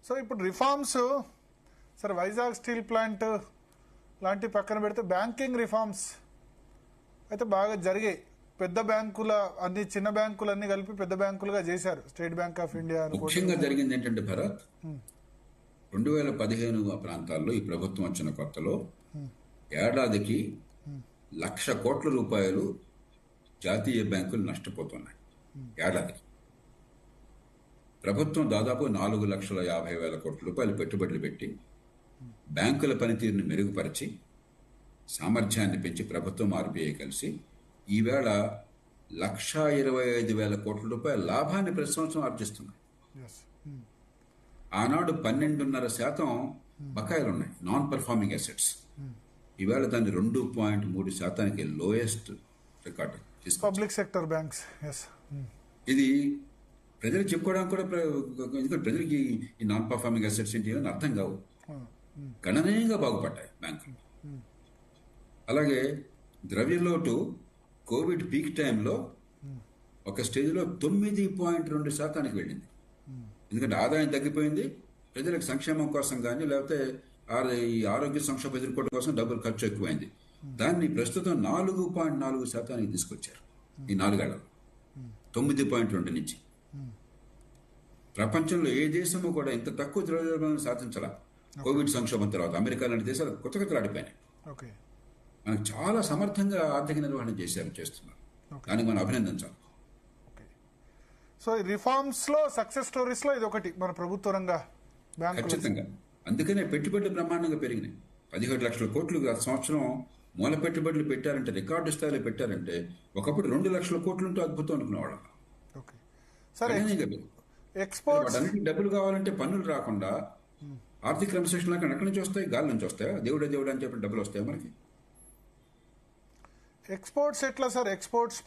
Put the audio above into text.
So ఇప్పుడు reforms సరే Vizag steel plant లాంటి పక్కన పెడితే బ్యాంకింగ్ రిఫార్మ్స్ అయితే బాగా జరిగాయి. పెద్ద బ్యాంకుల అన్ని చిన్న బ్యాంకులన్నీ కలిపి పెద్ద బ్యాంకులుగా చేశారు. స్టేట్ బ్యాంక్ ఆఫ్ ఇండియా ముఖ్యంగా జరిగింది ఏంటంటే భరత్ 2015 ప్రాంతాల్లో ఈ ప్రభుత్వం వచ్చిన కొత్తలో ఏడాదికి 1,00,000 కోట్ల రూపాయలు జాతీయ బ్యాంకులు నష్టపోతున్నాయి. ఏడాదికి ప్రభుత్వం దాదాపు 4,50,000 కోట్ల రూపాయలు పెట్టుబడులు పెట్టి బ్యాంకుల పనితీరుని మెరుగుపరిచి సామర్థ్యాన్ని పెంచి ప్రభుత్వం ఆర్బీఐ కలిసి ఈవేళ 1,25,000 కోట్ల రూపాయల లాభాన్ని ప్రతి సంవత్సరం ఆర్జిస్తున్నాయి. ఆనాడు 12.5% బకాయిలు ఉన్నాయి, నాన్ పర్ఫార్మింగ్ అసెట్స్. ఈవేళ దాన్ని 2.3% lowest record public sector banks. ఇది ప్రజలు చెప్పుకోవడానికి కూడా ఎందుకంటే ప్రజలకి ఈ నాన్ పర్ఫార్మింగ్ అసెట్స్ ఏంటి అని అర్థం కావు. గణనీయంగా బాగుపడ్డాయి బ్యాంకులు. అలాగే ద్రవ్యలోటు కోవిడ్ పీక్ టైంలో ఒక స్టేజ్లో 9.2% వెళ్ళింది. ఎందుకంటే ఆదాయం తగ్గిపోయింది, ప్రజలకు సంక్షేమం కోసం కానీ లేకపోతే ఈ ఆరోగ్య సంక్షోభం ఎదుర్కోవడం కోసం డబ్బులు ఖర్చు ఎక్కువైంది. దాన్ని ప్రస్తుతం 4.4% తీసుకొచ్చారు ఈ 4 ఏళ్లలో, 9.2 నుంచి. ప్రపంచంలో ఏ దేశము కూడా ఇంత తక్కువ ద్రవ్యోల్బణాన్ని సాధించాల. కోవిడ్ సంక్షోభం తర్వాత అమెరికా లాంటి దేశాలు కొత్త కొత్తలు ఆడిపోయినాయి. మనకు చాలా సమర్థంగా ఆర్థిక నిర్వహణ చేస్తున్నారు. దానికి మనం అభినందించాలి. సో రిఫార్మ్స్ లో సక్సెస్ స్టోరీస్ లో ఇది ఒకటి మన ప్రభుత్వ రంగ బ్యాంకు. ఖచ్చితంగా. అందుకనే పెట్టుబడులు బ్రహ్మాండంగా పెరిగినాయి. 17 లక్షల కోట్లు గత సంవత్సరం మూల పెట్టుబడులు పెట్టారంటే, రికార్డు స్థాయిలో పెట్టారంటే, ఒకప్పుడు 2 లక్షల కోట్లుంటే అద్భుతం అనుకునేవాళ్ళం. ఎక్స్పోర్ట్స్ డబ్బులు కావాలంటే పన్నులు రాకుండా ఆర్థిక క్రమశిక్షణ ఎక్కడి నుంచి వస్తాయి? గాలి నుంచి వస్తాయా? దేవుడే దేవుడు అని చెప్పి డబ్బులు వస్తాయా మనకి? ఎక్స్పోర్ట్స్ ఎట్లా సార్? ఎక్స్పోర్ట్స్